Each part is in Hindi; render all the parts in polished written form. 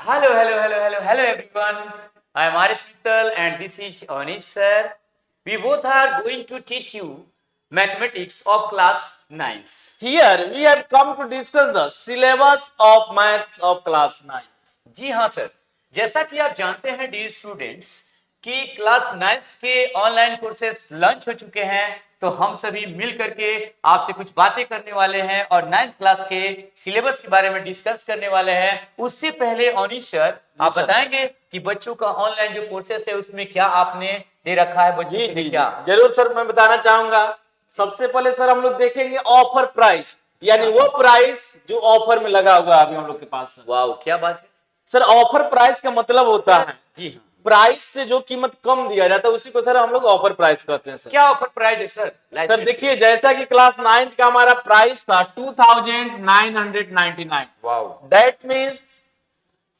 Hello, hello, hello, hello, hello everyone. I am Aris Mittal and this is Anish sir. We both are going to teach you mathematics of class 9th. Here we have come to discuss the syllabus of maths of class 9th. जी हाँ सर, जैसा कि आप जानते हैं डियर स्टूडेंट्स कि क्लास 9th के ऑनलाइन कोर्सेस लॉन्च हो चुके हैं, तो हम सभी मिल करके आपसे कुछ बातें करने वाले हैं और 9th क्लास के सिलेबस के बारे में डिस्कस करने वाले हैं। उससे पहले अनीश सर आप सर। बताएंगे कि बच्चों का ऑनलाइन जो कोर्सेस है उसमें क्या आपने दे रखा है बच्चों जी के जी लिए क्या? जरूर सर, मैं बताना चाहूंगा। सबसे पहले सर हम लोग देखेंगे ऑफर प्राइस, यानी वो प्राइस जो ऑफर में लगा हुआ है अभी हम लोग के पास। वाह, क्या बात है सर, ऑफर प्राइस का मतलब होता है जी हाँ। प्राइस से जो कीमत कम दिया जाता है उसी को सर हम लोग ऑफर प्राइस कहते हैं। सर क्या ऑफर प्राइस है सर? सर देखिए, जैसा कि क्लास 9th का हमारा प्राइस था 2999, वाओ, दैट मीन्स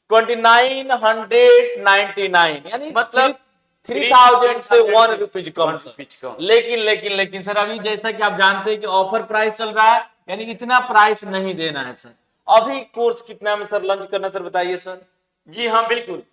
2999, यानी मतलब 3000 से 1 रुपीज कम। 1 रुपीज कम। लेकिन सर अभी जैसा कि आप जानते हैं कि ऑफर प्राइस चल रहा है, यानी इतना प्राइस नहीं देना है सर। अभी कोर्स कितना में सर लॉन्च करना, सर बताइए सर। जी हाँ बिल्कुल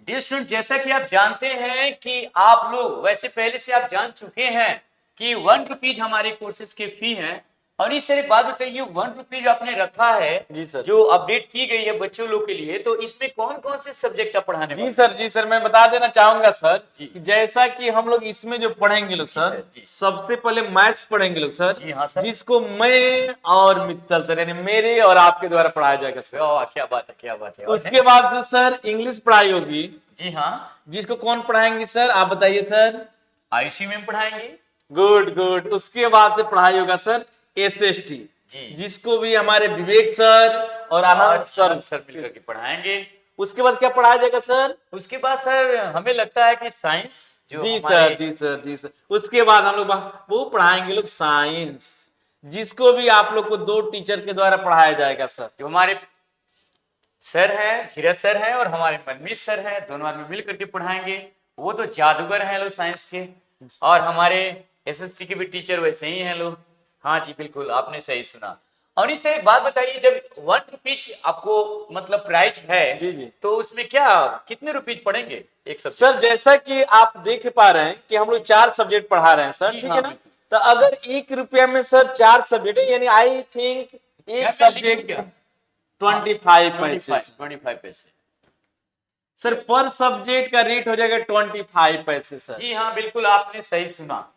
डियर स्टूडेंट, जैसा कि आप जानते हैं कि आप लोग वैसे पहले से आप जान चुके हैं कि 1 रुपीज हमारे कोर्सेज के फी है। और इस एक बात बताइए, 1 रुपीज आपने रखा है जी सर, जो अपडेट की गई है बच्चों लोग के लिए, तो इसमें कौन कौन से सब्जेक्ट आप पढ़ाने वाले? जी सर, मैं बता देना चाहूंगा सर जी। कि जैसा कि हम लोग इसमें जो पढ़ेंगे लोग सर, जी। सबसे पहले मैथ्स पढ़ेंगे लोग सर। जी हाँ सर। जिसको मैं और मित्तल सर, यानी मेरे और आपके द्वारा पढ़ाया जाएगा सर। वाह, क्या बात है, क्या बात है। और उसके बाद जो सर इंग्लिश पढ़ाई होगी। जी हाँ, जिसको कौन पढ़ाएंगे सर, आप बताइए सर। आयुषी मैम पढ़ाएंगे। गुड। उसके बाद से पढ़ाई होगा सर एसएसटी, जी। जिसको भी हमारे विवेक सर और आनंद सर मिलकर के पढ़ाएंगे। उसके बाद क्या पढ़ाया जाएगा सर? उसके बाद सर हमें लगता है कि साइंस जो जी हमारे सर। उसके बाद हम लोग वो पढ़ाएंगे लोग साइंस, जिसको भी आप लोग को 2 टीचर के द्वारा पढ़ाया जाएगा सर। जो हमारे सर हैं, धीरज सर हैं और हमारे मनमीत सर हैं, दोनों आदमी मिल करके पढ़ाएंगे। वो तो जादूगर हैं लोग साइंस के, और हमारे एसएसटी के भी टीचर वैसे ही हैं लोग। हाँ जी बिल्कुल, आपने सही सुना। और इससे एक बात बताइए, जब 1 रुपीज आपको मतलब प्राइस है जी। तो उसमें क्या कितने रुपीज पड़ेंगे एक सब्जेक्ट? सर जैसा कि आप देख पा रहे हैं कि हम लोग 4 सब्जेक्ट पढ़ा रहे हैं सर, ठीक है ना? तो अगर 1 रुपया में सर 4 सब्जेक्ट है, यानी आई थिंक एक सब्जेक्ट 25 पैसे। 25 पैसे सर पर सब्जेक्ट का रेट हो जाएगा 25 पैसे सर। जी हाँ बिल्कुल, आपने सही सुना,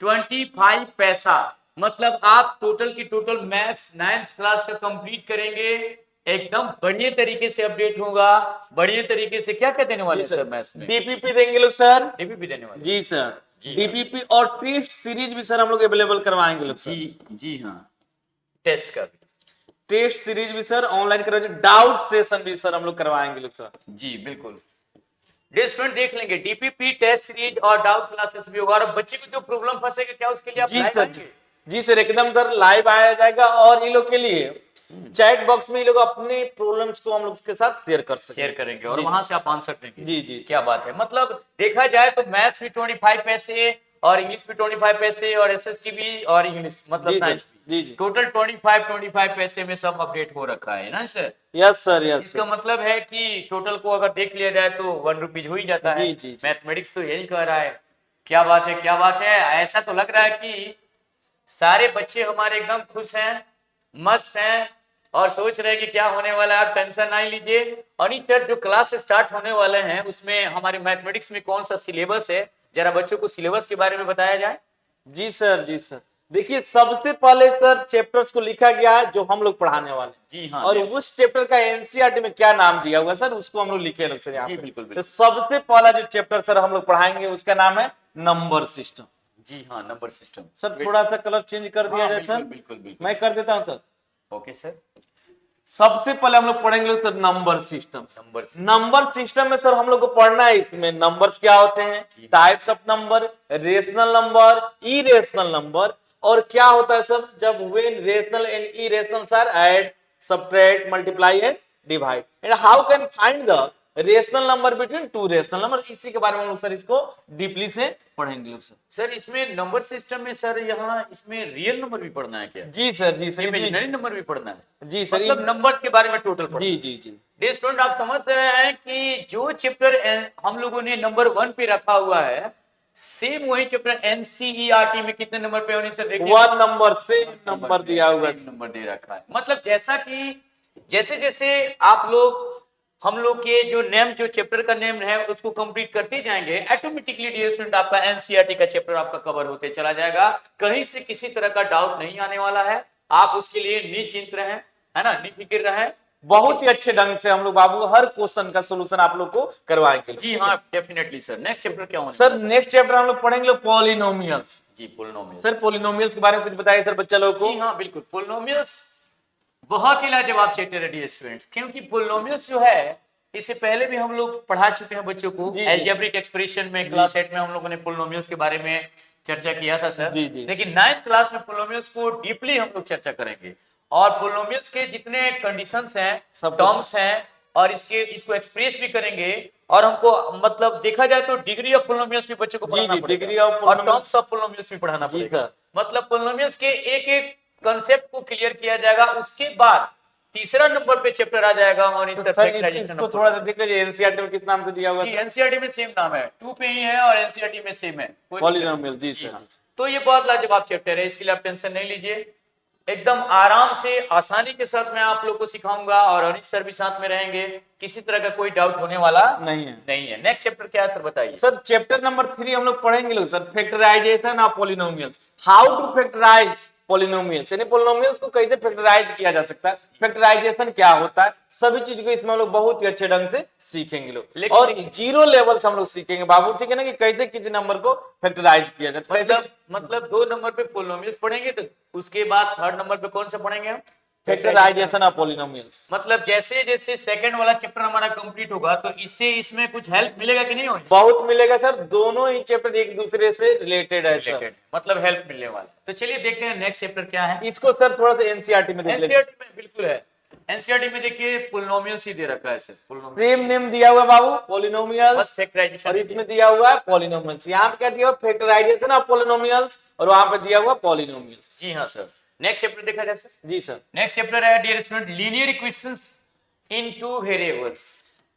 25 पैसा। मतलब आप टोटल की टोटल मैथ्स 9th क्लास का कंप्लीट करेंगे, एकदम बढ़िया तरीके से अपडेट होगा। बढ़िया तरीके से क्या क्या देने वाले सर मैथ्स में? डीपीपी देंगे लोग सर। डीपीपी देने वाले जी सर, डीपीपी और टेस्ट सीरीज भी सर हम लोग अवेलेबल करवाएंगे लोग सर। जी हाँ, टेस्ट का टेस्ट सीरीज भी सर ऑनलाइन करवाएंगे, डाउट सेशन भी सर हम लोग करवाएंगे लोग सर। जी बिल्कुल, स्टूडेंट देख लेंगे डीपीपी टेस्ट सीरीज और डाउट क्लासेस भी होगा। और बच्चे को जो प्रॉब्लम फंसेगा क्या उसके लिए आप लाइव आएंगे? जी सर, एकदम सर लाइव आया जाएगा। और इन लोग के लिए चैट बॉक्स में ये लोग अपने प्रॉब्लम्स को हम लोग के साथ शेयर करेंगे और वहां से आप आंसर देंगे। जी। क्या बात है। मतलब देखा जाए तो मैथ्स भी 25 पैसे और इंग्लिश भी 25 पैसे और एसएसटी भी और इंग्लिश मतलब साइंस भी जी। टोटल 25 पैसे में सब अपडेट हो रखा है ना सर? Yes sir. इसका मतलब है कि टोटल को अगर देख लिया जाए तो 1 रुपीज हो ही जाता है। जी। मैथमेटिक्स तो यही कह रहा है। क्या बात है, क्या बात है। ऐसा तो लग रहा है कि सारे बच्चे हमारे एकदम खुश हैं, मस्त हैं और सोच रहे हैं कि क्या होने वाला है। आप टेंशन नहीं लीजिए। और इस सर जो क्लास स्टार्ट होने वाले हैं उसमें हमारे मैथमेटिक्स में कौन सा सिलेबस है, जरा बच्चों को सिलेबस के बारे में बताया जाए। जी सर। देखिए, सबसे पहले सर चैप्टर्स को लिखा गया है जो हम लोग पढ़ाने वाले। जी हाँ, और उस चैप्टर का एनसीईआरटी में क्या नाम दिया हुआ सर उसको हम लोग लिखे लोग सर यहाँ पे। बिल्कुल। तो सबसे पहला जो चैप्टर सर हम लोग पढ़ाएंगे उसका नाम है नंबर सिस्टम। जी हाँ, नंबर सिस्टम। सर थोड़ा सा कलर चेंज कर दिया जाए सर। बिल्कुल मैं कर देता हूँ सर। Okay sir. सबसे पहले हम लोग पढ़ेंगे sir number system. Number system में सर हम लोग को पढ़ना है इसमें नंबर्स क्या होते हैं, types of number, rational number, irrational number, और क्या होता है सर जब when rational and irrational R add, subtract, multiply and divide, and how can find the rational number between two rational number, इसी के बारे में हम लोग सर इसको डीपली से पढ़ेंगे लोग सर। सर इसमें नंबर सिस्टम में सर यहाँ इसमें रियल नंबर भी पढ़ना है क्या? जी सर, जी सर, इमेजिनरी नंबर भी पढ़ना है? जी सर, मतलब नंबर्स के बारे में टोटल पढ़ना जी है। जी जी डियर स्टूडेंट, आप समझ रहे हैं कि जो चैप्टर हम लोगों ने नंबर 1 पे रखा हुआ है, सेम वही चैप्टर एनसीईआरटी में कितने नंबर पे होने से देखिए, 1 नंबर से नंबर दिया हुआ है। नंबर दे रखा है। मतलब जैसा कि जैसे जैसे आप लोग हम लोग के जो नेम, जो चैप्टर का नेम है उसको कंप्लीट करते जाएंगे, ऑटोमेटिकली डियर स्टूडेंट आपका एनसीईआरटी का चैप्टर आपका कवर होते चला जाएगा। कहीं से किसी तरह का डाउट नहीं आने वाला है, आप उसके लिए निश्चिंत रहें, है ना, निफिक्र रहें। बहुत ही अच्छे ढंग से हम लोग बाबू हर क्वेश्चन का सोल्यूशन आप लोग को करवाएंगे। जी हाँ, डेफिनेटली सर। नेक्स्ट चैप्टर क्या होना सर नेक्स्ट चैप्टर हम लोग पढ़ेंगे पॉलिनोमियल्स। जी, पोलिनोमियल्स। सर पॉलिनोमियल्स के बारे में कुछ बताइए सर बच्चा लोग को। जी हाँ, बिल्कुल। पोलिनोमियल्स बहुत ही लाजवाब चैप्टर है डियर स्टूडेंट्स, क्योंकि पोलिनोमियल्स जो है इससे पहले भी हम लोग पढ़ा चुके हैं बच्चों को। अलजेब्रिक एक्सप्रेशन में क्लास 8 में हम लोगों ने पोलिनोमियल्स के बारे में चर्चा किया था सर। जी, जी। लेकिन 9th क्लास में पोलिनोमियल्स को डीपली हम लोग चर्चा करेंगे, और पोलिनोमियल्स के जितने कंडीशंस हैं, सब टर्म्स हैं, और इसको एक्सप्रेस भी करेंगे। और हमको मतलब देखा जाए तो डिग्री ऑफ पोलिनोमियल्स भी बच्चों को पढ़ाना पड़ेगा, डिग्री ऑफ और टर्म्स ऑफ पोलिनोमियल्स भी पढ़ाना जी पड़ेगा। सर। मतलब पोलिनोमियल्स के एक एक कंसेप्ट को क्लियर किया जाएगा। उसके बाद तीसरा नंबर पे चैप्टर आ जाएगा ऑन तो सर इसको थोड़ा सा देख लीजिए, एनसीईआरटी में किस नाम से दिया हुआ है? एनसीईआरटी में सेम नाम है, 2 पे ही है, और एनसीईआरटी में सेम है, पॉलिनोमियल। जी सर। तो ये बहुत लाजवाब चैप्टर है, इसके लिए आप टेंशन नहीं लीजिए। एकदम आराम से आसानी के साथ मैं आप लोग को सिखाऊंगा, और अनिश सर भी साथ में रहेंगे। किसी तरह का कोई डाउट होने वाला नहीं है। नेक्स्ट चैप्टर क्या है सर, बताइए सर। चैप्टर नंबर 3 हम लोग पढ़ेंगे लोग sir, factorization of polynomials. How to factorize polynomials, यानी पॉलिनोमियल्स को कैसे फैक्टराइज किया जा सकता है, फैक्टराइजेशन क्या होता है, सभी चीज को इसमें हम लोग बहुत ही अच्छे ढंग से सीखेंगे लोग। और जीरो लेवल से हम लोग सीखेंगे बाबू, ठीक है ना, कि कैसे किसी नंबर को फैक्टराइज किया जाता है। मतलब 2 नंबर पे पॉलिनोमियल्स पढ़ेंगे, तो उसके बाद 3rd नंबर पे कौन सा पढ़ेंगे हम? Factorization of polynomials. मतलब जैसे जैसे सेकंड वाला चैप्टर हमारा कंप्लीट होगा, तो इससे इसमें कुछ हेल्प मिलेगा कि नहीं होगी? बहुत मिलेगा सर, दोनों ही चैप्टर एक दूसरे से रिलेटेड है सर, मतलब हेल्प मिलने वाला। तो चलिए देखते हैं नेक्स्ट चैप्टर क्या है। इसको सर थोड़ा सा एनसीईआरटी में देख लीजिए। एनसीईआरटी में बिल्कुल है, एनसीईआरटी में देखिए पोलिनोमियल्स ही दे रखा है सर। सेम नेम दिया हुआ है बाबू, पॉलिनोमियल्स, बस फैक्टराइजेशन, और इसमें दिया हुआ है पॉलिनोमियल्स। यहाँ पे क्या दिया हुआ, फैक्टराइजेशन ऑफ पॉलिनोमियल्स, और वहां पे दिया हुआ पॉलिनोमियल्स। जी हाँ सर। नेक्स्ट चैप्टर देखा जाए सर। जी सर। नेक्स्ट चैप्टर है dear student linear equations in 2 variables.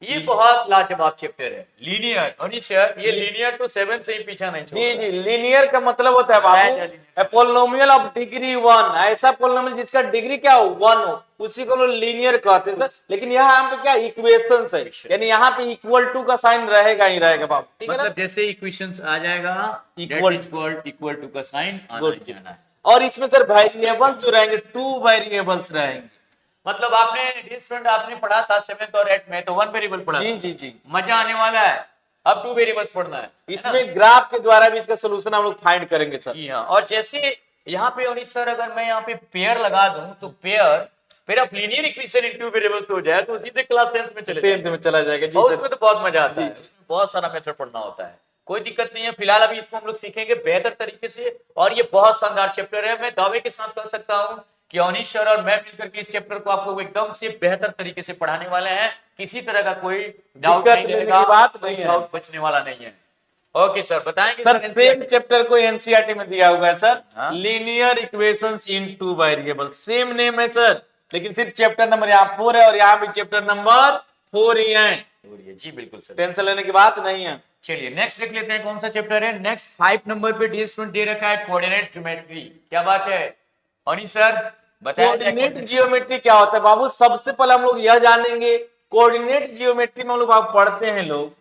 ये बहुत लाजवाब चैप्टर है, लीनियर। अनिश ये लीनियर तो 7 से ही पीछा नहीं छोड़। जी जी, लीनियर का मतलब होता है बाबू पॉलिनोमियल ऑफ डिग्री 1, ऐसा पॉलिनोमियल जिसका डिग्री क्या हो 1 हो, उसी को लोग लीनियर कहते हैं सर। लेकिन यहाँ पे क्या इक्वेशंस है, यानी यहाँ पे इक्वल टू का साइन रहेगा ही रहेगा बाबू, ठीक है ना। मतलब जैसे इक्वेशंस आ जाएगा, इक्वल टू का साइन आना ही आना है। और इसमें सर वेरिएबल्स जो रहेंगे 2 वेरिएबल्स रहेंगे। मतलब आपने स्टूडेंट आपने पढ़ा था 7th और 8th में, तो 1 वेरिएबल पढ़ा। जी जी जी, मजा आने वाला है। अब 2 वेरिएबल्स पढ़ना है। इसमें ग्राफ के द्वारा भी इसका सोल्यूशन हम लोग फाइंड करेंगे सर। जी हाँ। और जैसे यहाँ पे अनिश सर, अगर मैं यहाँ पे पेयर लगा दूं, तो pair of linear equation in 2 variables हो जाए, तो सीधे क्लास 10th में चले 10th में चला जाएगा। जी और सर। उसमें तो बहुत मजा आता है, उसमें बहुत सारा मेथड पढ़ना होता है, कोई दिक्कत नहीं है। फिलहाल अभी इसको हम लोग सीखेंगे बेहतर तरीके से, और ये बहुत शानदार चैप्टर है। मैं दावे के साथ कह सकता हूँ कि अनिश सर और मैं मिलकर के इस चैप्टर को आपको एकदम से बेहतर तरीके से पढ़ाने वाले हैं। किसी तरह का कोई डाउट नहीं रहेगा, बात नहीं है, डाउट बचने वाला नहीं है। ओके सर, बताएंगे सर। सेम चैप्टर को एनसीईआरटी में दिया हुआ है सर, हाँ? Linear equations in 2 variable. Same name है सर, लेकिन सिर्फ चैप्टर नंबर यहाँ 4 है, और यहाँ भी चैप्टर नंबर 4 ही है। जी बिल्कुल सर, टेंशन लेने की बात नहीं है। चलिए नेक्स्ट देख लेते हैं कौन सा चैप्टर है। नेक्स्ट 5 नंबर पे डियर स्टूडेंट दे रखा है कोऑर्डिनेट ज्योमेट्री। क्या बात है अनिश सर, बताइए कोऑर्डिनेट जियोमेट्री क्या होता है बाबू। सबसे पहले हम लोग यह जानेंगे, कोऑर्डिनेट जियोमेट्री में हम लोग आप पढ़ते हैं लोग,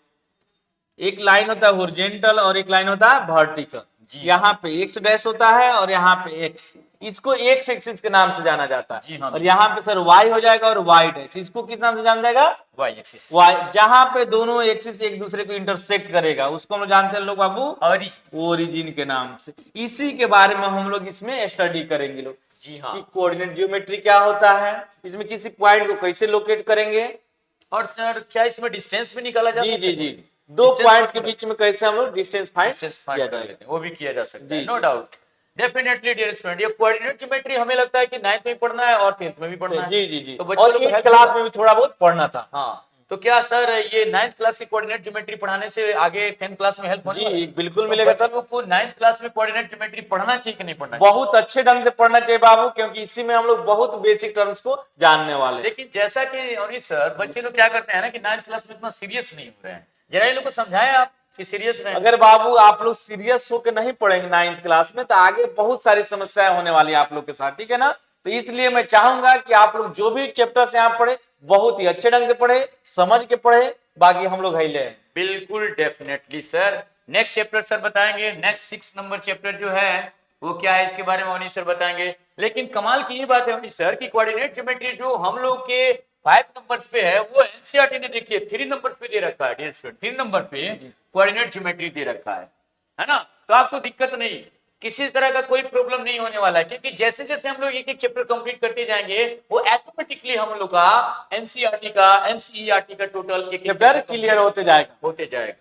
एक लाइन होता है हॉरिजॉन्टल और एक लाइन होता है वर्टिकल। यहाँ पे एक्स डैश होता है और यहाँ पे एक्स, इसको एक्स एक्सिस के नाम से जाना जाता है। हाँ, और यहाँ पे सर वाई हो जाएगा और वाई डैश, इसको किस नाम से जाना जाएगा, वाई एक्सिस। वाई, जहां पे दोनों एक्सिस एक दूसरे को इंटरसेक्ट करेगा उसको हम लोग जानते हैं लोग बाबू ओरिजिन के नाम से। इसी के बारे में हम लोग इसमें स्टडी करेंगे लोग। जी हाँ। कि कोऑर्डिनेट ज्योमेट्री क्या होता है, इसमें किसी पॉइंट को कैसे लोकेट करेंगे, और सर क्या इसमें डिस्टेंस भी निकाला जा सकता है? जी जी जी, 2 पॉइंट्स के बीच में कैसे हम लोग डिस्टेंस फाइंड किया जाएगा, वो भी किया जा सकता है, no doubt. Definitely dear student, ये कोऑर्डिनेट ज्योमेट्री हमें लगता है कि 9th में भी पढ़ना है और 10th में भी पढ़ना है। जी जी जी, तो बच्चों और 8th क्लास में भी थोड़ा बहुत पढ़ना था। हाँ, तो क्या सर ये 9th क्लास की कोऑर्डिनेट ज्योमेट्री पढ़ाने से आगे 10th क्लास में हेल्प होने वाला है? जी बिल्कुल मिलेगा सर। बच्चों को 9th क्लास में कोऑर्डिनेट ज्योमेट्री पढ़ना चाहिए कि नहीं पढ़ना बहुत अच्छे ढंग से पढ़ना चाहिए बाबू, क्योंकि इसी में हम लोग बहुत बेसिक टर्म्स को जानने वाले हैं। लेकिन जैसा कि अनिश सर बच्चे लोग क्या करते हैं ना कि 9th क्लास में इतना सीरियस नहीं हो रहे हैं, जरा ये लोग को समझाएं आप कि सीरियस रहे। अगर बाबू आप लोग सीरियस होकर नहीं पढ़ेंगे 9th क्लास में तो आगे बहुत सारी समस्याएं होने वाली है आप लोग के साथ, ठीक है ना। तो इसलिए मैं चाहूंगा कि आप लोग जो भी चैप्टर्स यहाँ पढ़े बहुत ही अच्छे ढंग से पढ़े, समझ के पढ़े, बाकी हम लोग है ले। बिल्कुल definitely sir. Next chapter sir बताएंगे, नेक्स्ट 6 नंबर चैप्टर जो है वो क्या है इसके बारे में अनिश सर बताएंगे। लेकिन कमाल की ये बात है अनिश सर कि कोऑर्डिनेट ज्योमेट्री जो हम लोग के 5 नंबर्स पे है वो एनसीईआरटी ने देखिए 3 नंबर पे दे रखा है डियर स्टूडेंट, 3 नंबर पे कोऑर्डिनेट ज्योमेट्री दे रखा है ना। तो आपको दिक्कत नहीं, किसी तरह का कोई प्रॉब्लम नहीं होने वाला है, क्योंकि जैसे जैसे हम लोग एक एक चैप्टर कंप्लीट करते जाएंगे वो ऑटोमेटिकली हम लोग का एनसीईआरटी का टोटल एक चैप्टर क्लियर होते जाएगा।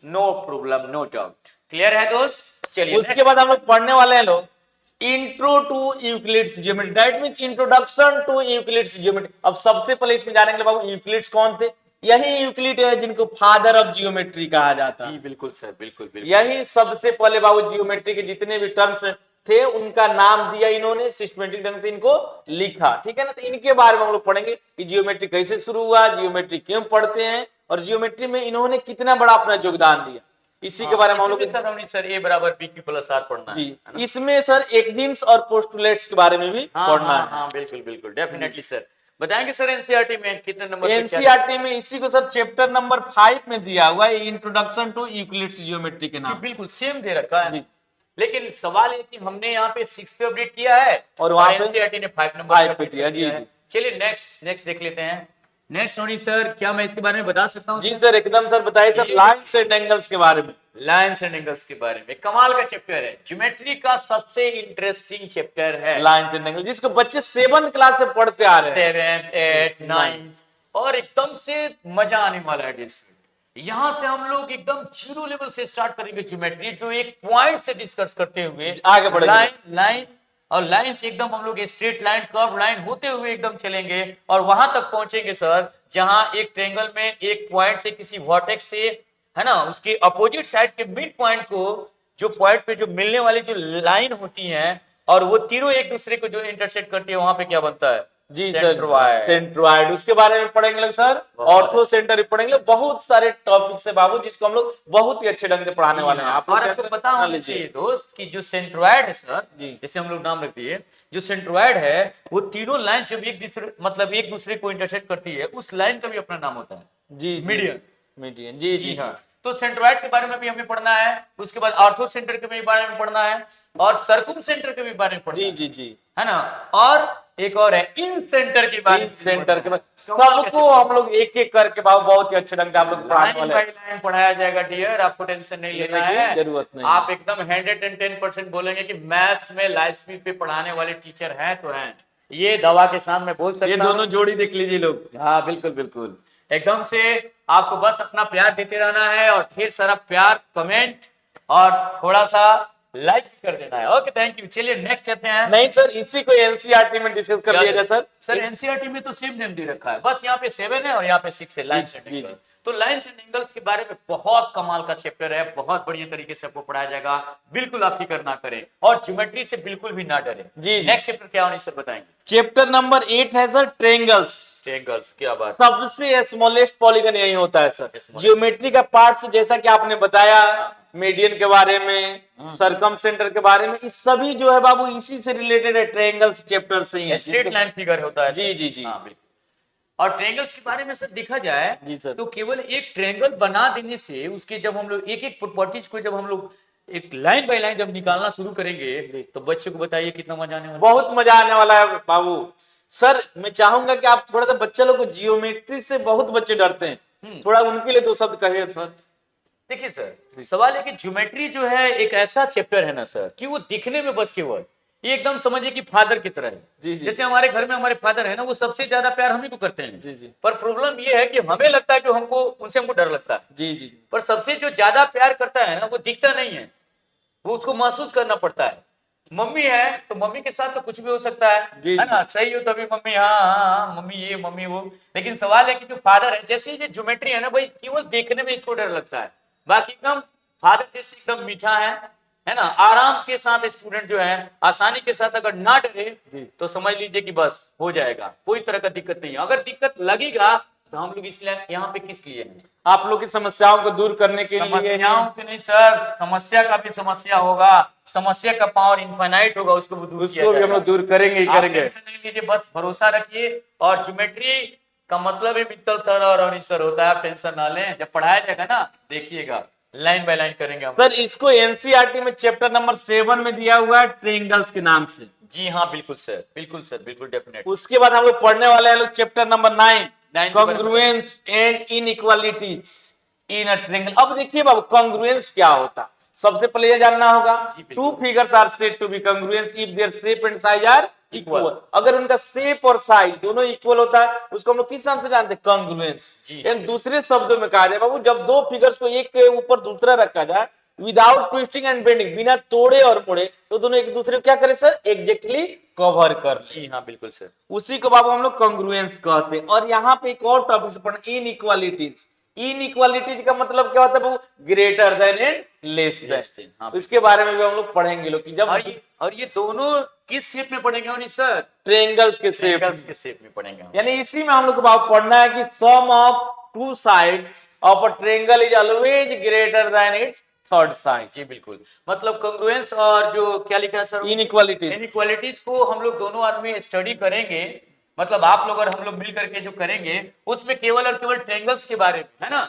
No problem, no doubt. Clear है दोस्त? चलिए उसके बाद हम लोग पढ़ने वाले हैं लोग intro to Euclid's geometry, that means introduction to Euclid's geometry. अब सबसे पहले इसमें जानेंगे बाबू यूक्लिड्स कौन थे। यही यूक्लिड है जिनको फादर ऑफ जियोमेट्री कहा जाता है। जी बिल्कुल सर, बिल्कुल बिल्कुल। यही सबसे पहले बाबू जियोमेट्री के जितने भी टर्म्स थे उनका नाम दिया इन्होंने, सिस्टमेटिक ढंग से इनको लिखा, ठीक है ना। तो इनके बारे में हम लोग पढ़ेंगे कि जियोमेट्री कैसे शुरू हुआ, जियोमेट्री क्यों पढ़ते हैं और जियोमेट्री में इन्होंने कितना बड़ा अपना योगदान दिया, इसी के बारे में हम लोग सर ए बराबर बी क्यू प्लस आर पढ़ना जी है। इसमें सर एक्जिम्स और पोस्टुलेट्स के बारे में भी पढ़ना है। हाँ बिल्कुल बिल्कुल डेफिनेटली सर। बताएंगे सर एनसीईआरटी में कितने नंबर? एनसीईआरटी में इसी को सब चैप्टर नंबर 5 में दिया हुआ है, इंट्रोडक्शन टू यूक्लिड्स ज्योमेट्री के नाम। बिल्कुल सेम दे रखा है जी। लेकिन सवाल है कि हमने यहाँ पे 6 पे अपडेट किया है और वहाँ पे एनसीईआरटी ने 5 नंबर पे दिया। जी जी। चलिए नेक्स्ट देख लेते हैं। नेक्स्ट सोनी सर, क्या मैं इसके बारे में बता सकता हूँ? जी सर एकदम सर, बताइए सर लाइन्स एंड एंगल्स के बारे में। लाइन्स एंड एंगल्स के बारे में कमाल का चैप्टर है, ज्योमेट्री का सबसे इंटरेस्टिंग चैप्टर है लाइन्स एंड एंगल्स, जिसको बच्चे 7th क्लास से पढ़ते आ रहे हैं, 7th 8th 9th, और एकदम से मजा आने वाला है। यहाँ से हम लोग एकदम जीरो लेवल से स्टार्ट करेंगे ज्योमेट्री, जो एक पॉइंट से डिस्कस करते हुए आगे बढ़ेंगे। लाइन और लाइन से एकदम हम लोग स्ट्रेट लाइन, कर्व लाइन होते हुए एकदम चलेंगे और वहां तक पहुंचेंगे सर जहां एक ट्रायंगल में एक पॉइंट से किसी वर्टेक्स से, है ना, उसके अपोजिट साइड के मिड पॉइंट को, जो पॉइंट पे जो मिलने वाली जो लाइन होती है और वो तीनों एक दूसरे को जो इंटरसेक्ट करती है, वहां पे क्या बनता है? जी सर सेंट्रोइड। उसके बारे में पढ़ेंगे लोग सर, ऑर्थो सेंटर पढ़ेंगे, बहुत सारे टॉपिक्स है बाबू जिसको हम लोग बहुत ही अच्छे ढंग से पढ़ाने वाले हैं। आप लोग आपको पता होना चाहिए दोस्त कि जो सेंट्रोइड है सर, जैसे हम लोग नाम रखते हैं, जो सेंट्रोइड है वो तीनों लाइन जब एक दूसरे को इंटरसेक्ट करती है, उस लाइन का भी अपना नाम होता है जी मीडियन। जी जी हाँ। तो सेंट्रोइड के बारे में भी हमें पढ़ना है, उसके बाद ऑर्थो सेंटर के भी बारे में पढ़ना है और सर्कुम सेंटर के भी बारे में पढ़ना जी जी है ना, और एक और है इन सेंटर के बारे में। सेंटर के बाद सबको हम लोग एक एक करके बहुत ही अच्छे ढंग से हम लोग पढ़ाने वाले हैं। लाइन पढ़ाया जाएगा डियर, आपको टेंशन नहीं लेना है, जरूरत नहीं। आप एकदम 110% बोलेंगे कि मैथ्स में लाइव स्पीड पे पढ़ाने वाले टीचर हैं तो हैं, ये दवा के साथ मैं बोल सकता हूं। ये दोनों जोड़ी देख लीजिए लोग। हाँ बिल्कुल बिल्कुल, एकदम से आपको बस अपना प्यार देते रहना है और ढेर सारा प्यार, कमेंट और थोड़ा सा लाइक भी कर देना है। Okay thank you. चलिए नेक्स्ट चलते हैं। नहीं सर इसी को एनसीईआरटी में डिस्कस कर लिया जाए सर एनसीईआरटी में तो सेम नेम दे रखा है, बस यहाँ पे 7 है और यहाँ पे 6 है, लाइन्स एंड एंगल्स। तो लाइन्स एंड एंगल्स के बारे में बहुत कमाल का चैप्टर है, बहुत बढ़िया तरीके से आपको पढ़ाया जाएगा, बिल्कुल आप फिक्र ना करें और ज्योमेट्री से बिल्कुल भी ना डरे। जी नेक्स्ट चैप्टर क्या होने सर बताएंगे? चैप्टर नंबर 8 है सर ट्रायंगल्स। ट्रायंगल्स क्या बात, सबसे स्मॉलेस्ट पॉलीगन यही होता है सर जियोमेट्री का पार्ट्स, जैसा कि आपने बताया मीडियन के बारे में, सरकम सेंटर के बारे में, इस सभी जो है बाबू इसी से रिलेटेड है, ट्रायंगल्स चैप्टर से ही है। स्ट्रेट लाइन फिगर होता है। जी जी जी। हाँ बिल्कुल। और ट्रायंगल्स के बारे में सर देखा जाए जी सर, तो केवल एक ट्रायंगल बना देने से उसके जब हम लोग एक एक प्रॉपर्टीज को जब हम लोग एक लाइन बाय लाइन जब निकालना शुरू करेंगे तो बच्चे को बताइए कितना मजा आने वाला है। बहुत मजा आने वाला है बाबू। सर मैं चाहूंगा कि आप थोड़ा सा बच्चे लोग को, जियोमेट्री से बहुत बच्चे डरते हैं, थोड़ा उनके लिए 2 शब्द कहिए सर। देखिए सर सवाल है कि ज्योमेट्री जो है एक ऐसा चैप्टर है ना सर कि वो दिखने में बस केवल ये एकदम समझिए कि फादर की तरह है। जी जी। जैसे हमारे घर में हमारे फादर है ना, वो सबसे ज्यादा प्यार हम ही को करते हैं। जी जी। पर प्रॉब्लम ये है कि हमें लगता है कि हमको उनसे हमको डर लगता है। जी जी। पर सबसे जो ज्यादा प्यार करता है ना वो दिखता नहीं है, वो उसको महसूस करना पड़ता है। मम्मी है तो मम्मी के साथ तो कुछ भी हो सकता है जी, है ना, सही हो तभी मम्मी, हाँ हाँ हाँ, मम्मी ये मम्मी वो। लेकिन सवाल है कि जो फादर है, जैसे ये ज्योमेट्री है ना भाई, केवल देखने में इसको डर लगता है, बाकी एकदम फादर जैसे एकदम मीठा है ना, आराम के साथ स्टूडेंट जो है आसानी के साथ अगर ना डरे जी। तो समझ लीजिए कि बस हो जाएगा, कोई तरह का दिक्कत नहीं है। अगर दिक्कत लगेगा तो हम लोग इसलिए यहाँ पे किस लिए हैं? आप लोग की समस्याओं को दूर करने के लिए समस्याओं की नहीं सर, समस्या का भी समस्या होगा, समस्या का पावर इनफाइनाइट होगा, उसको भी दूर किया उसको भी हम जाएगा। लोग दूर करेंगे ही आप करेंगे। टेंशन नहीं लीजिए, बस भरोसा रखिए। और ज्योमेट्री का मतलब ही मित्तल सर और अनिश सर होता है, आप टेंशन ना लें, जब पढ़ाया जाएगा ना देखिएगा, लाइन बाय लाइन करेंगे हम। सर इसको एनसीईआरटी में चैप्टर नंबर 7 में दिया हुआ है ट्रायंगल्स के नाम से। जी हाँ बिल्कुल सर, बिल्कुल सर, बिल्कुल डेफिनेट। उसके बाद हम लोग पढ़ने वाले हैं लोग चैप्टर नंबर 9 9 के बारे में congruence and inequalities in a triangle. अब देखिए बाबू कॉन्ग्रुएंस क्या होता है, सबसे पहले ये जानना होगा। जी, बिल्कुल। Two figures are said to be congruence if their shape and size are equal. अगर उनका शेप और साइज दोनों इक्वल होता है उसको हम लोग किस नाम से जानते हैं? कॉन्ग्रुएंस। जी। यानी दूसरे शब्दों में कहा जाए बाबू, जब दो फिगर्स को एक के ऊपर दूसरा रखा जाए विदाउट ट्विस्टिंग एंड बेंडिंग, बिना तोड़े और मोड़े, तो दोनों एक दूसरे को क्या करे सर? एग्जैक्टली कवर कर ले। जी हाँ बिल्कुल सर। उसी को बाबू हम लोग कॉन्ग्रुएंस कहते हैं। और यहाँ पे एक और टॉपिक से पढ़ना, इनइक्वालिटीज। इनइक्वालिटीज का मतलब क्या होता है बाबू? Greater than and less Less than, than. हाँ। इसके बारे में भी हम लोग पढ़ेंगे लोग कि जब और ये दोनों किस शेप में पढ़ेंगे अनिश सर? ट्रायंगल्स के शेप, ट्रायंगल्स के शेप में पढ़ेंगे हम। यानी इसी में हम लोग को बाबू पढ़ना है कि sum of two sides of a triangle is always greater than its third side. जी बिल्कुल, मतलब कंग्रुएंस और जो क्या लिखा है सर, इनइक्वालिटीज। इनइक्वालिटीज को हम लोग दोनों आदमी स्टडी करेंगे, मतलब आप लोग और हम लोग मिल करके जो करेंगे उसमें केवल और केवल ट्रायंगल्स के बारे में, है ना,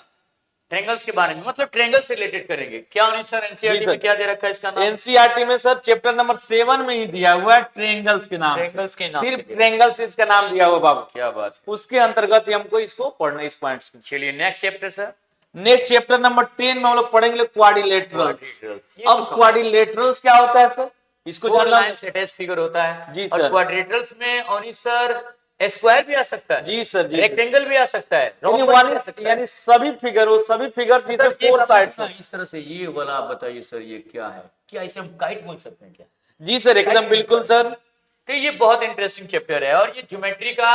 ट्रायंगल्स के बारे में, मतलब ट्रायंगल से रिलेटेड करेंगे। क्या अनिश सर एनसीईआरटी जी सर। में क्या दे रखा है इसका नाम? एनसीईआरटी में सर चैप्टर नंबर 7 में ही दिया हुआ है ट्रायंगल्स के नाम से। ट्रायंगल्स के नाम से सिर्फ दिया। ट्रायंगल्स इसका नाम दिया हुआ बाबू। क्या बात है। उसके अंतर्गत ही हमको इसको पढ़ना है, इस पॉइंट्स को। चलिए next chapter sir. Next chapter number 10 में हम लोग पढ़ेंगे क्वाड्रिलेटरल्स। Quadrilaterals। अब क्वाड्रिलेटरल्स क्या होता है सर? इसको फोर जानना। लाइन से अटैच फिगर होता है। जी और सर। क्वाड्रिलेटरल्स में अनिश सर स्क्वायर भी आ सकता है, जी सर, जी सर। रेक्टेंगल भी आ सकता है, यानी rhombus भी आ सकता है। यानी सभी फिगर्स जिसमें सर, एक फोर आप साइड्स ना हैं। इस तरह से ये वाला आप बताइए सर, ये क्या है? क्या इसे हम काइट बोल सकते हैं क्या? जी सर, एकदम बिल्कुल सर। तो ये बहुत इंटरेस्टिंग चैप्टर है और ये ज्योमेट्री का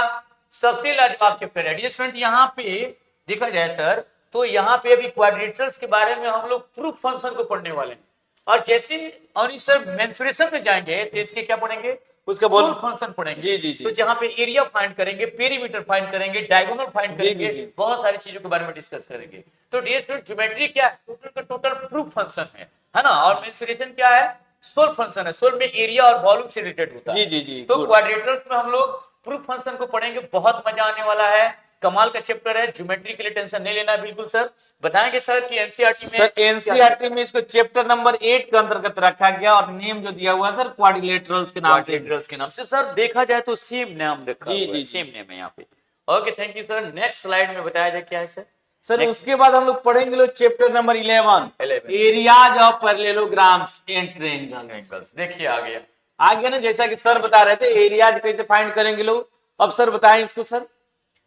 सबसे लाजवाब चैप्टर है। डियर स्टूडेंट, यहाँ पे देखा जाए सर तो यहाँ पे अभी क्वाड्रेटर्स के बारे में हम लोग प्रूफ फंक्शन को पढ़ने वाले हैं। और जैसे अनिश सर मेंसुरेशन में जाएंगे तो इसके क्या पढ़ेंगे? उसका बोल फंक्शन पढ़ेंगे। जी, जी, जी। तो जहाँ पे एरिया फाइंड करेंगे, पेरीमीटर फाइंड करेंगे, डायगोनल फाइंड जी, करेंगे, जी, जी। बहुत सारी चीजों के बारे में डिस्कस करेंगे। तो डियर स्टूडेंट, ज्योमेट्री क्या है? टोटल का टोटल प्रूफ फंक्शन है ना। और मेंसुरेशन क्या है? सोल फंक्शन है। सोल में एरिया और वॉल्यूम से रिलेटेड होता है। जी, जी, जी, तो good। क्वाड्रेटर्स में हम लोग प्रूफ फंक्शन को पढ़ेंगे, बहुत मजा आने वाला है, कमाल का चैप्टर है। ज्योमेट्री के लिए टेंशन नहीं लेना है, बिल्कुल सर। बताएंगे सर कि एनसीईआरटी में सर एनसीईआरटी में इसको चैप्टर नंबर 8 के अंतर्गत रखा गया और नेम जो दिया हुआ है सर क्वाड्रिलेटरल्स के नाम से। क्वाड्रिलेटरल्स के नाम से सर देखा जाए तो सेम नाम रखा जी, हुआ जी, है, जी। सेम नेम है यहाँ पे। Okay, thank you sir. Next slide में बताया जाए क्या है सर? Sir Next। उसके बाद हम लोग पढ़ेंगे लोग chapter number 11 11। Areas of parallelograms and triangles. Angles। देखिए आ गया। आगे ना जैसा कि सर बता रहे थे एरियाज कैसे फाइंड करेंगे लोग, अब सर बताएं इसको सर।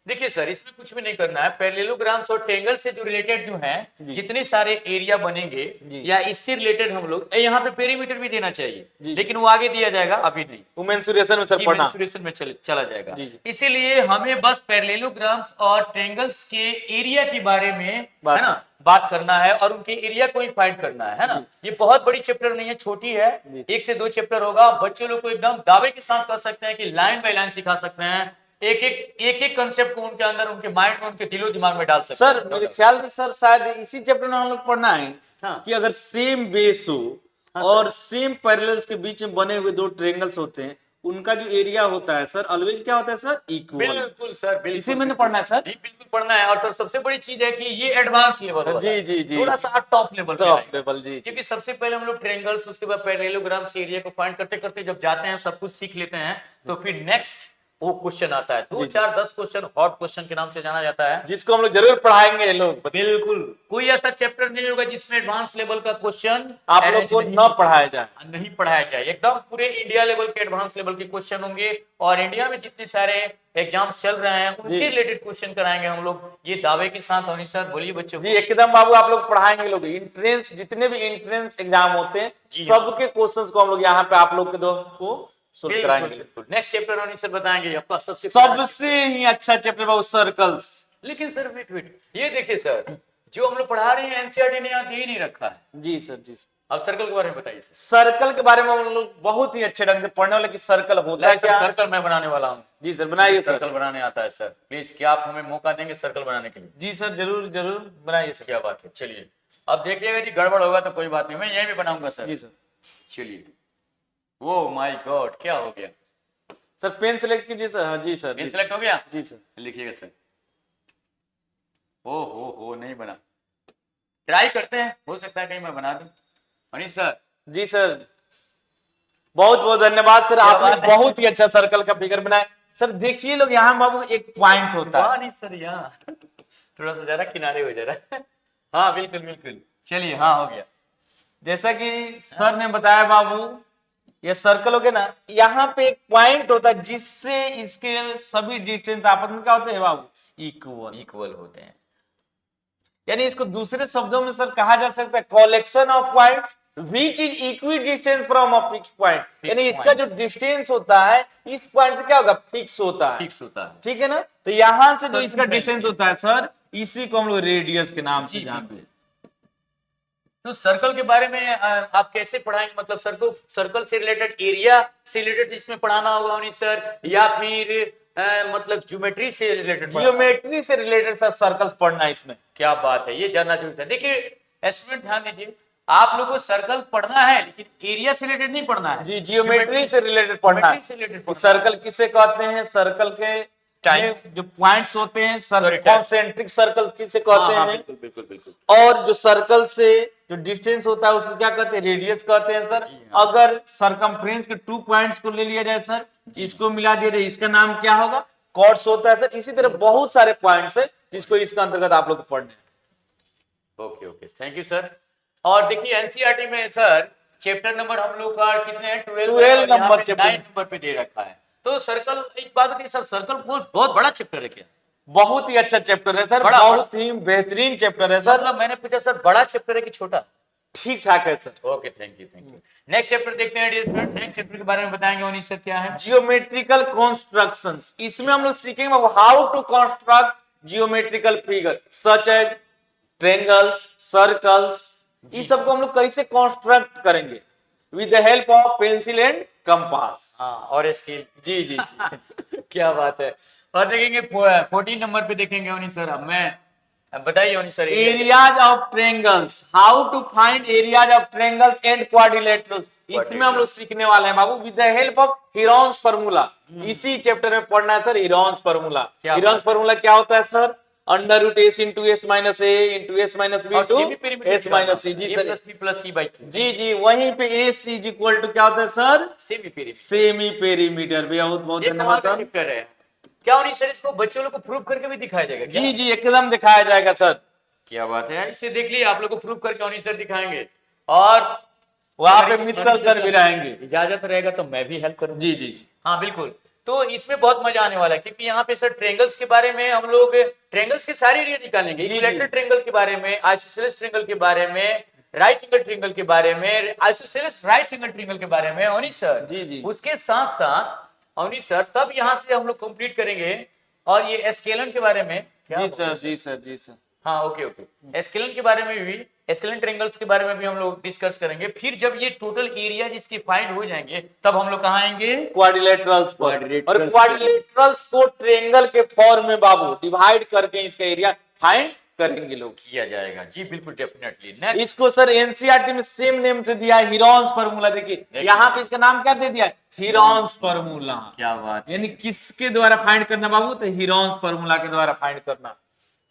देखिए सर, इसमें कुछ भी नहीं करना है। पैरेललोग्राम्स और ट्रायंगल से जो रिलेटेड जो है जी। जितने सारे एरिया बनेंगे जी। या इससे रिलेटेड हम लोग यहाँ पे पेरीमीटर भी देना चाहिए, जी। लेकिन वो आगे दिया जाएगा, अभी नहीं। वो मेंसुरेशन में सर जी, पढ़ना। मेंसुरेशन में चला जाएगा। जी, जी। इसीलिए हमें बस पैरेललोग्राम्स और ट्रायंगल्स के एरिया के बारे में बात है ना बात करना है और उनके एरिया को ही फाइंड करना है ना। ये बहुत बड़ी चैप्टर नहीं है, छोटी है, जी। 1 से 2 चैप्टर होगा। बच्चे लोग को एकदम दावे के साथ कर सकते हैं कि लाइन बाय लाइन सिखा सकते हैं, एक कंसेप्ट को उनके अंदर, उनके माइंड में, उनके दिलो दिमाग में डाल सकते सर हैं। मेरे ख्याल से सर शायद इसी चैप्टर में हम लोग पढ़ना है हाँ। कि अगर सेम बेस हो हाँ, और सेम पैरेलल्स के बीच में बने हुए दो ट्रायंगल्स होते हैं, उनका जो एरिया होता है सर ऑलवेज क्या होता है सर? इक्वल। बिल्कुल सर, बिल्कुल। इसी में पढ़ना है सर। जी बिल्कुल पढ़ना है। और सर सबसे बड़ी चीज है कि ये एडवांस लेवल होगा। जी, जी, जी। थोड़ा सा टॉप लेवल पे टॉप आएगा। लेवल, जी, जी। क्योंकि सबसे पहले हम लोग ट्रायंगल्स, उसके बाद पैरेललोग्राम्स के एरिया को फाइंड करते करते जब जाते हैं, सब कुछ सीख लेते हैं, तो फिर नेक्स्ट वो क्वेश्चन आता है, 2 4 10 क्वेश्चन हॉट क्वेश्चन के नाम से जाना जाता है। जिसको हम लोग जरूर पढ़ाएंगे ये लोग। बिल्कुल, कोई ऐसा चैप्टर नहीं होगा जिसमें एडवांस लेवल का क्वेश्चन आप लोग को न पढ़ाया जाए। नहीं पढ़ाया जाए। एकदम पूरे इंडिया लेवल के एडवांस लेवल के क्वेश्चन होंगे, और इंडिया में जितने सारे एग्जाम चल रहे हैं उनके रिलेटेड क्वेश्चन कराएंगे हम लोग, ये दावे के साथ। होनी सर बोलिए बच्चों। जी एकदम बाबू, आप लोग पढ़ाएंगे लोग। इंट्रेंस जितने भी इंट्रेंस एग्जाम होते हैं सबके क्वेश्चंस को हम लोग यहाँ पे आप लोग के दो को सोल्व कराएंगे। नेक्स्ट चैप्टर होनी सर बताएंगे आपका सबसे ही अच्छा चैप्टर बाबू सर्कल्स। लेकिन सर वेट, ये देखिए सर, जो हम लोग पढ़ा रहे हैं एनसीईआरटी ने यहाँ दे ही नहीं रखा है। जी सर, जी सर। अब सर्कल के बारे में बताइए सर। सर्कल के बारे में हम लोग बहुत ही अच्छे ढंग से पढ़ने वाले कि सर्कल होता है क्या। सर्कल मैं बनाने वाला हूँ। जी सर, बनाइए सर। सर्कल बनाने आता है सर, प्लीज क्या आप हमें मौका देंगे सर्कल बनाने के लिए? जी सर, जरूर जरूर बनाइए सर। क्या बात है, चलिए। अब देखिएगा यदि गड़बड़ होगा तो कोई बात नहीं, मैं यही भी बनाऊंगा सर। जी सर। चलिए। ओ माय गॉड, क्या हो गया सर? पेन सेलेक्ट कीजिए सर। हाँ जी सर। पेन सेलेक्ट हो गया? जी सर। लिखिएगा सर। ओ हो नहीं बना, ट्राई करते हैं, हो सकता है कहीं मैं बना दूं। मनीष सर। जी सर, बहुत बहुत धन्यवाद सर, आपने बहुत ही अच्छा सर्कल का फिगर बनाया। सर देखिए लोग, यहाँ बाबू एक पॉइंट होता है। नहीं सर, यहाँ थोड़ा सा जरा किनारे हो जरा। हाँ बिल्कुल बिल्कुल, चलिए। हाँ हो गया। जैसा कि सर ने बताया बाबू, ये सर्कल हो गया ना, यहाँ पे एक पॉइंट होता है जिससे इसके सभी डिस्टेंस आपस में क्या होते हैं बाबू? इक्वल होते हैं। यानी इसको दूसरे शब्दों में सर कहा जा सकता है collection of points which is equi distance from a fix point. यानी इसका जो डिस्टेंस होता है इस पॉइंट से क्या होगा? फिक्स होता है। ठीक है ना? तो यहां से जो इसका डिस्टेंस होता है सर, इसी को हम लोग रेडियस के नाम से जानते हैं। तो सर्कल के बारे में आप कैसे पढ़ाएंगे? मतलब सर्कल से रिलेटेड, एरिया से रिलेटेड इसमें पढ़ाना होगा उन्हीं सर, या फिर मतलब ज्योमेट्री से रिलेटेड? जियोमेट्री से रिलेटेड सर सर्कल्स पढ़ना है इसमें। क्या बात है, ये जानना जरूरी था। देखिए स्टूडेंट ध्यान दीजिए, आप लोगों को सर्कल पढ़ना है लेकिन एरिया से रिलेटेड नहीं पढ़ना है। जी, जियोमेट्री से रिलेटेड पढ़ना है। सर्कल किसे कहते हैं? सर्कल के जो पॉइंट्स होते हैं सर, कॉन्सेंट्रिक सर्कल किसे कहते हैं? बिल्कुल बिल्कुल बिल्कुल। और जो सर्कल से जो डिस्टेंस होता है उसको क्या कहते हैं? रेडियस कहते हैं सर। अगर सरकमफ्रेंस के 2 पॉइंट्स को ले लिया जाए सर, इसको मिला दिया जाए, इसका नाम क्या होगा? कॉर्ड्स होता है सर। इसी तरह बहुत सारे पॉइंट्स है जिसको इसका अंतर्गत आप लोग को पढ़ने हैं। Okay, thank you sir. और देखिए एनसीईआरटी में सर चैप्टर नंबर हम लोग का कितने हैं? 12 नंबर चैप्टर 9 नंबर पे दे रखा है। तो सर्कल, एक बात है सर, सर्कल बहुत बड़ा चैप्टर है क्या? बहुत ही अच्छा चैप्टर है सर, बहुत ही बेहतरीन चैप्टर है सर। मतलब मैंने पूछा सर बड़ा चैप्टर है कि छोटा? ठीक ठाक है sir. Okay, thank you. Next chapter देखते हैं डियर स्टूडेंट। नेक्स्ट चैप्टर के बारे में बताएंगे उन्हीं सर, क्या है? Geometrical constructions. इसमें हम लोग सीखेंगे how to construct geometrical figure such as triangles, circles. इस सबको हम लोग कैसे कंस्ट्रक्ट करेंगे with the help of pencil and compass. और स्केल। जी जी क्या बात है। और देखेंगे 14 नंबर पे देखेंगे उन्हीं सर। अब बताइए उन्हीं sir, areas of triangles, how to find areas of triangles and quadrilaterals. इसमें हम लोग सीखने वाले हैं बाबू with the help of heron's formula. इसी चैप्टर में पढ़ना है सर हीरोन्स फार्मूला। हीरोन्स फार्मूला क्या होता है sir? Under root s into s minus a into s minus b into s minus c. जी सर, प्लस सी बाई 2। जी वहीं पे A C is equal to क्या होता है सर? Semi perimeter. बहुत बहुत धन्यवाद सर। क्या उन्हीं सर इसको बच्चों लोग को प्रूव करके भी दिखाया जाएगा? जी एकदम दिखाया जाएगा सर। क्या बात है, इसे देख लीजिए, आप लोग को प्रूव करके उन्हीं सर दिखाएंगे। और वहां पे मित्तल सर भी रहेंगे। इजाजत रहेगा तो मैं भी हेल्प करूंगा। जी हाँ बिल्कुल। तो इसमें बहुत मजा आने वाला है क्योंकि यहाँ पे सर ट्रायंगल्स के बारे में हम लोग ट्रायंगल्स के सारे एरिया निकालेंगे। इक्विलैटरल ट्रायंगल के बारे में, आइसोसेलेस ट्रायंगल के बारे में, राइट एंगल ट्रायंगल के बारे में, आइसोसेलेस राइट एंगल ट्रायंगल के बारे में उन्हीं सर। जी उसके साथ साथ उन्हीं सर तब यहाँ से हम लोग कंप्लीट करेंगे। और ये एस्केलन के बारे में जी सर। हाँ ओके। एस्केलन के बारे में भी, एस्केलन ट्रायंगल्स के बारे में भी हम लोग डिस्कस करेंगे। फिर जब ये टोटल एरिया जिसके फाइंड हो जाएंगे तब हम लोग कहाँ आएंगे? क्वाड्रिलेटरल्स पर। और क्वाड्रिलेटरल्स को ट्रायंगल के फॉर्म में बाबू डिवाइड करके इसका एरिया फाइंड करेंगे लोग। किया जाएगा जी बिल्कुल, डेफिनेटली। इसको सर एनसीईआरटी में सेम नेम से दिया है, हीरोन्स फार्मूला। देखिए यहाँ पे इसका नाम क्या दे दिया है? हीरोन्स फार्मूला। क्या बात, यानी किसके द्वारा फाइंड करना बाबू? तो हीरोन्स फार्मूला के द्वारा फाइंड करना।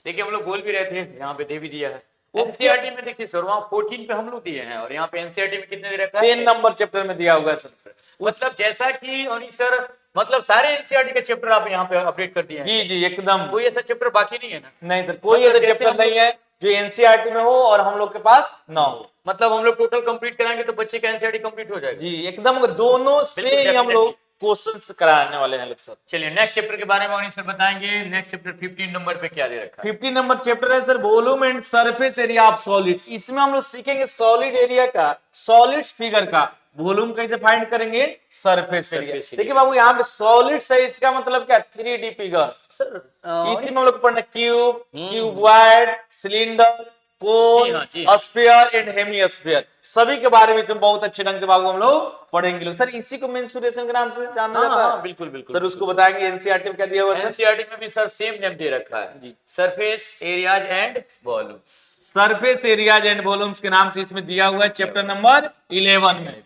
देखिए हम लोग बोल भी रहे थे, यहाँ पे दे भी दिया है। एनसीईआरटी में देखिए सर वहाँ 14 पे हम लोग दिए हैं और यहाँ पे एनसीईआरटी में कितने दे रखा है? 10 नंबर चैप्टर में दिया हुआ है सर। मतलब जैसा कि उन्हीं सर मतलब सारे एनसीईआरटी के चैप्टर आप यहाँ पे अपडेट कर दिए हैं। जी जी एकदम। कोई ऐसा चैप्टर बाकी नहीं है ना? नहीं सर, कोई मतलब ऐसा जैसे चैप्टर हम नहीं है जो एनसीईआरटी में हो और हम लोग के पास ना हो। मतलब हम लोग टोटल कंप्लीट कराएंगे तो बच्चे का एनसीईआरटी कंप्लीट हो जाएगा। जी एकदम, दोनों से बिल्कुल, ही हम लोग definitely। क्वेश्चंस कराने वाले हैं लोग सर। चलिए नेक्स्ट चैप्टर के बारे में अनिल सर बताएंगे। नेक्स्ट चैप्टर 15 नंबर पे क्या दे रखा है? 50 नंबर चैप्टर है sir volume and surface area of solids. इसमें हम लोग सीखेंगे सॉलिड एरिया का, सॉलिड्स फिगर का वॉल्यूम कैसे फाइंड करेंगे, सरफेस एरिया। Surface area। देखिए बाबू यहाँ पे सॉलिड्स है, इसका मतलब क्या, 3D फिगर्स। सर इसी में हम लोग पढ़ना क्यूब, क्यूबॉइड, सिलेंडर, जी हाँ, जी कोन, हाँ। स्फीयर एंड हेमिस्फीयर, सभी के बारे में इसमें बहुत अच्छे ढंग से बाबू हम लोग पढ़ेंगे लोग। सर इसी को मेंसुरेशन के नाम से जाना जाता है। बिल्कुल बिल्कुल सर उसको बताएंगे एनसीईआरटी में क्या दिया हुआ है। एनसीईआरटी में भी सर सेम नेम दे रखा है जी। Surface areas and volume. Surface areas and volumes के नाम से इसमें दिया हुआ है चैप्टर नंबर 11 में।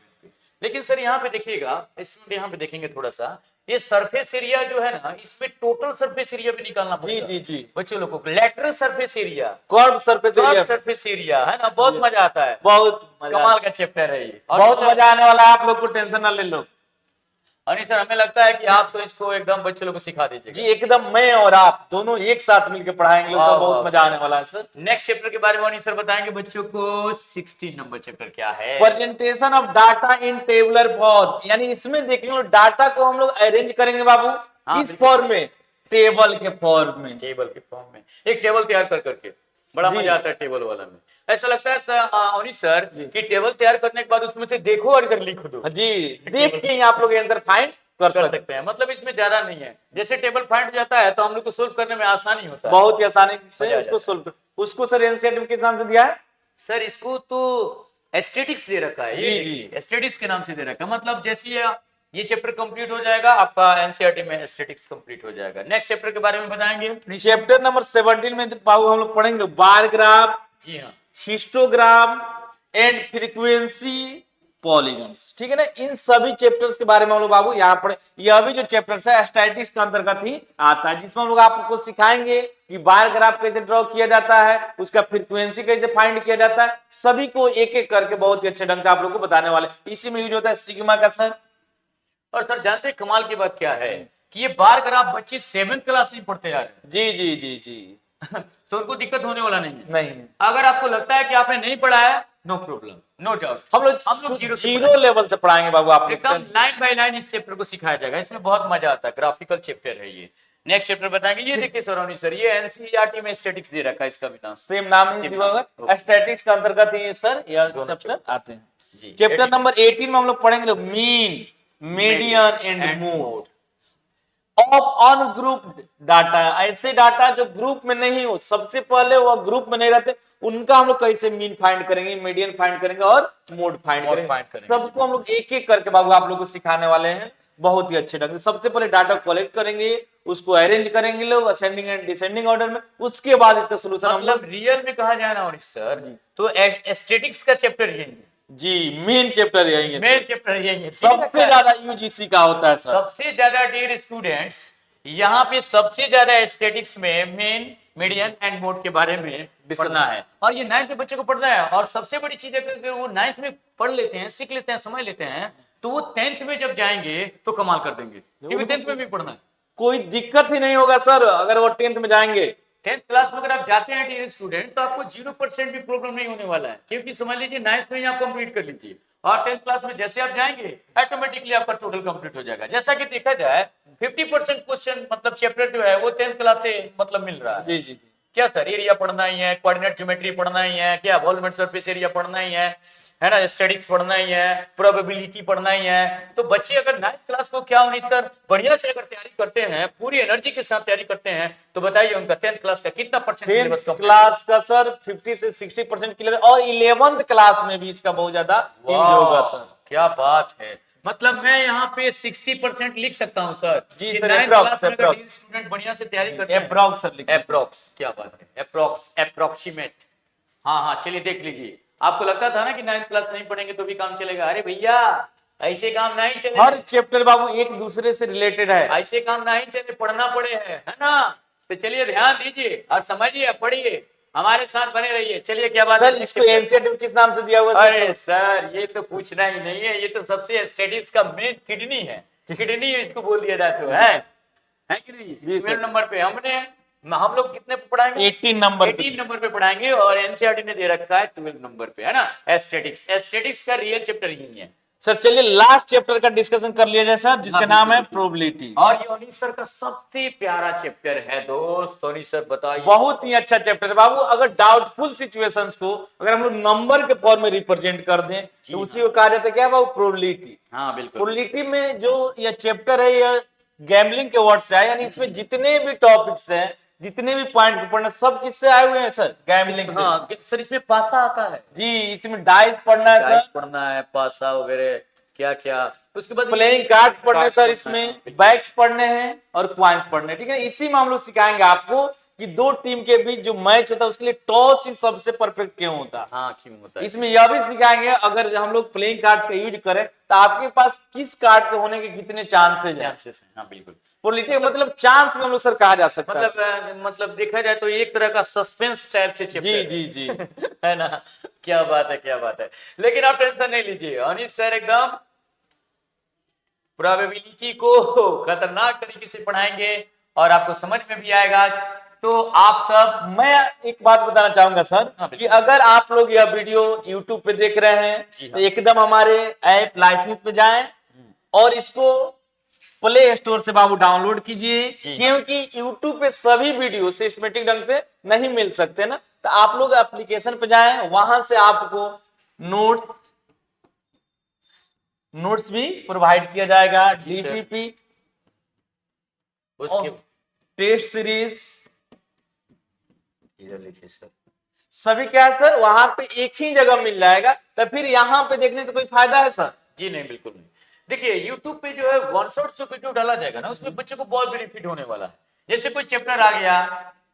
लेकिन सर यहाँ पे देखिएगा, इसमें यहाँ पे देखेंगे थोड़ा सा, ये सरफेस एरिया जो है ना, इसमें टोटल सरफेस एरिया भी निकालना जी पड़ेगा जी जी। बच्चे लोगों को। Lateral surface area, curve surface area, surface area है ना, बहुत मजा आता है। बहुत मजा, कमाल का चैप्टर है ये। और बहुत सर- मजा आने वाला है, आप लोग को टेंशन ना ले लो। अनिल सर हमें लगता है कि आप तो इसको एकदम बच्चे लोग को सिखा जी दीजिएगा। एकदम, मैं और आप दोनों एक साथ मिलकर पढ़ाएंगे लोग, तो वाह, बहुत वाह। मजा आने वाला है सर। नेक्स्ट चैप्टर के बारे में अनिल सर बताएंगे बच्चों को। 16 नंबर चैप्टर क्या है? Presentation of data in tabular form, यानी इसमें देखेंगे डाटा को हम लोग अरेंज करेंगे बाबू किस बिल्कुल। फॉर्म में, टेबल के फॉर्म में। टेबल के फॉर्म में एक टेबल तैयार कर करके बड़ा जी। मजा आता है टेबल वाला में। ऐसा लगता है अनिल सर कि टेबल तैयार करने के बाद उसमें से देखो और कर लिख दो, जी देख के ही आप लोग आंसर फाइंड कर कर सकते सकते हैं। मतलब इसमें ज्यादा नहीं है, जैसे टेबल फाइंड हो जाता है तो हम लोग को सोल्व करने में आसानी होता हैं। है। बहुत ही आसानी मजा से आ उसको जाता सोल्व कर। उसको सर एनसीईआरटी में किस नाम से दिया है? सर इसको तो एस्थेटिक्स दे रखा है। जी, जी। एस्थेटिक्स के नाम से दे रखा है। मतलब जैसे ये चैप्टर कंप्लीट हो जाएगा आपका एनसीईआरटी में एस्थेटिक्स कंप्लीट हो जाएगा। नेक्स्ट चैप्टर के बारे में बताएंगे। चैप्टर नंबर 17 में बाबू हम लोग पढ़ेंगे बार ग्राफ, जी हाँ, हिस्टोग्राम एंड फ्रीक्वेंसी पॉलीगन्स। ठीक है ना, इन सभी चैप्टर्स के बारे में हम लोग बाबू यहाँ पढ़े। यह भी जो चैप्टर्स है स्टैटिस्टिक्स के अंतर्गत ही आता है, जिसमें हम लोग आपको सिखाएंगे कि बार ग्राफ कैसे ड्रॉ किया जाता है, उसका फ्रीक्वेंसी कैसे फाइंड किया जाता है, सभी को एक एक करके बहुत ही अच्छे ढंग से आप लोग को बताने वाले। इसी में यूज होता है सिग्मा का सर। और सर जानते हैं कमाल की बात क्या है कि ये बार ग्राफ बच्चे 7th क्लास में पढ़ते आ रहे हैं। जी जी जी जी। तो उनको दिक्कत होने वाला नहीं है। नहीं, अगर आपको लगता है कि आपने नहीं पढ़ा है, नो प्रॉब्लम, नो डाउट। हम लोग जीरो से जीरो लेवल से पढ़ाएंगे बाबू आप लोग। एकदम लाइन बाय लाइन इस चैप्टर को सिखाया जाएगा। इसमें बहुत मजा आता है, ग्राफिकल चैप्टर है ये। नेक्स्ट चैप्टर बताएंगे। ये देखिए सरोनी सर, ये एनसीईआरटी में स्टैटिक्स दे रखा है, इसका भी नाम सेम नाम ही दिया होगा, स्टैटिस्टिक्स के अंतर्गत ही सर यह चैप्टर आते हैं। जी। चैप्टर नंबर 18 में हम लोग पढ़ेंगे mean, median and mode of ungrouped data. ऐसे डाटा जो ग्रुप में नहीं हो, सबसे पहले वो ग्रुप में नहीं रहते, उनका हम लोग कैसे मीन फाइंड करेंगे, मीडियन फाइंड करेंगे और मोड फाइंड करेंगे। सबको हम लोग एक एक करके बाबू आप लोग को सिखाने वाले हैं बहुत ही अच्छे ढंग से। सबसे पहले डाटा कलेक्ट करेंगे, उसको अरेंज करेंगे लोग असेंडिंग एंड डिसेंडिंग ऑर्डर में, उसके बाद इसका सोल्यूशन हम लोग। मतलब रियल में कहा जाए ना अनिल सर, तो एस्थेटिक्स का चैप्टर यही है। जी मेन चैप्टर यही है, मेन चैप्टर यही है। सबसे ज्यादा यूजीसी का होता है सर। सबसे ज्यादा डियर स्टूडेंट्स यहाँ पे सबसे ज्यादा एस्थेटिक्स में मेन, मीडियन एंड मोड के बारे में पढ़ना है। और ये 9th के बच्चे को पढ़ना है। और सबसे बड़ी चीज है कि वो 9th में पढ़ लेते हैं, सीख लेते हैं, समझ लेते हैं, तो वो 10th में जब जाएंगे तो कमाल कर देंगे, क्योंकि 10th में भी पढ़ना है। कोई दिक्कत ही नहीं होगा सर अगर वो 10th में जाएंगे। 10th क्लास में अगर आप जाते हैं डियर स्टूडेंट, तो आपको 0% भी प्रॉब्लम नहीं होने वाला है, क्योंकि समझ लीजिए 9th में ही आप कंप्लीट कर लीजिए और 10th क्लास में जैसे आप जाएंगे ऑटोमेटिकली आपका टोटल कंप्लीट हो जाएगा। जैसा कि देखा जाए 50% क्वेश्चन मतलब चैप्टर जो है वो 10th क्लास से मतलब मिल रहा है। जी जी जी। क्या सर, एरिया पढ़ना ही है, कोऑर्डिनेट ज्योमेट्री पढ़ना ही है, क्या वॉल्यूम एंड सरफेस एरिया पढ़ना ही है ना, स्टैटिस्टिक्स पढ़ना ही है, प्रोबेबिलिटी पढ़ना ही है। तो बच्चे अगर 9th क्लास को क्या होनी सर बढ़िया से अगर तैयारी करते हैं, पूरी एनर्जी के साथ तैयारी करते हैं, तो बताइए उनका 10th क्लास का कितना परसेंट सिलेबस 10th क्लास का सर 50 से 60% क्लियर, और 11th क्लास में भी इसका बहुत ज्यादा यूज होगा सर। क्या बात है, मतलब मैं यहाँ पे 60% लिख सकता हूँ सर। जी कि सर, 9th approx, क्लास में अगर approx। स्टूडेंट बढ़िया से तैयारी करते हैं, अप्रॉक्स सर लिखिए। अप्रोक्स, क्या बात है, अप्रोक्स, अप्रोक्सीमेट। हाँ हाँ, चलिए देख लीजिए। आपको लगता था ना कि 9th क्लास नहीं पढ़ेंगे तो भी काम चलेगा? अरे भैया ऐसे काम नहीं चले। हर चैप्टर बाबू एक दूसरे से रिलेटेड है, ऐसे काम नहीं चले, पढ़ना पड़े है ना। तो चलिए ध्यान दीजिए और समझिए, पढ़िए, हमारे साथ बने रहिए। चलिए क्या बात सर है। इसको एनसीईआरटी किस नाम से दिया हुआ है सर? अरे सर ये तो पूछना ही नहीं है, ये तो सबसे स्टडीज का मेन किडनी है। किडनी इसको बोल दिया जाए तो है कि नहीं? जी सर। 12 नंबर पे हम लोग कितने पे पढ़ाएंगे? 18 नंबर पे। 18 नंबर पे पढ़ाएंगे और एनसीईआरटी ने दे रखा है 12 नंबर पे, है ना? एस्थेटिक्स। एस्थेटिक्स का रियल चैप्टर यही है। सर चलिए लास्ट चैप्टर का डिस्कशन कर लिया जाए सर, जिसका हाँ, नाम है बिल्कुल। प्रोबेबिलिटी। और ये अनिश सर का सबसे प्यारा चैप्टर है दोस्त। अनिश सर बताइए। बहुत ही अच्छा चैप्टर है बाबू। अगर डाउटफुल सिचुएशंस को अगर हम लोग नंबर के फॉर्म में रिप्रेजेंट कर दें तो उसी को कहा जाता है क्या बाबू? प्रोबेबिलिटी। हाँ बिल्कुल। प्रोबेबिलिटी में जो यह चैप्टर है यह गैम्बलिंग के वर्ड से है, यानी इसमें जितने भी टॉपिक्स हैं, जितने भी पॉइंट्स को पढ़ना, सब किससे आए हुए हैं सर? गैम्बलिंग से। हाँ सर, इसमें पासा आता है, जी, इसमें डाइस पढ़ना है डाइस सर, पढ़ना है, पासा वगैरह क्या क्या। उसके बाद प्लेइंग कार्ड्स पढ़ने कार्ड्स सर, पढ़ना इसमें है। बैग्स पढ़ने हैं और क्वाइंस पढ़ने हैं, ठीक है। इसी में हम लोग सिखाएंगे आपको कि दो टीम के बीच जो मैच होता है उसके लिए टॉस ही सबसे परफेक्ट क्यों होता है। हाँ क्यों होता है? इसमें यह भी सिखाएंगे अगर हम लोग प्लेइंग कार्ड्स का यूज करें तो आपके पास किस कार्ड के होने के कितने चांसेस हैं। चांसेस हैं, हाँ बिल्कुल। प्रोबेबिलिटी का मतलब चांस में हम लोग सर कहा जा सकता है। मतलब देखा जाए तो एक तरह का सस्पेंस टाइप से चैप्टर जी है। जी जी। है ना? क्या बात है, क्या बात है। लेकिन आप टेंशन नहीं लीजिए, अनिश सर एकदम प्रोबेबिलिटी को खतरनाक तरीके से पढ़ाएंगे और आपको समझ में भी आएगा। तो आप सब, मैं एक बात बताना चाहूंगा सर हाँ, कि बिल्कुल। अगर आप लोग यह वीडियो YouTube पे देख रहे हैं जी हाँ। तो एकदम हमारे ऐप लाइसमिथ पे जाएं और इसको प्ले स्टोर से बाबू डाउनलोड कीजिए, जी हाँ। क्योंकि YouTube पे सभी वीडियो सिस्टमेटिक ढंग से नहीं मिल सकते ना। तो आप लोग एप्लीकेशन पे जाएं, वहां से आपको नोट्स भी प्रोवाइड किया जाएगा, जी सर। DPP उसके और टेस्ट सीरीज इधर लिखिए सर। सभी क्या है सर, वहां पे एक ही जगह मिल जाएगा। तो फिर यहाँ पे देखने से कोई फायदा है सर? जी नहीं, बिल्कुल नहीं। देखिए YouTube पे जो है वन शॉट जो वीडियो डाला जाएगा ना, उसमें बच्चे को बहुत बेनिफिट होने वाला है। जैसे कोई चैप्टर आ गया,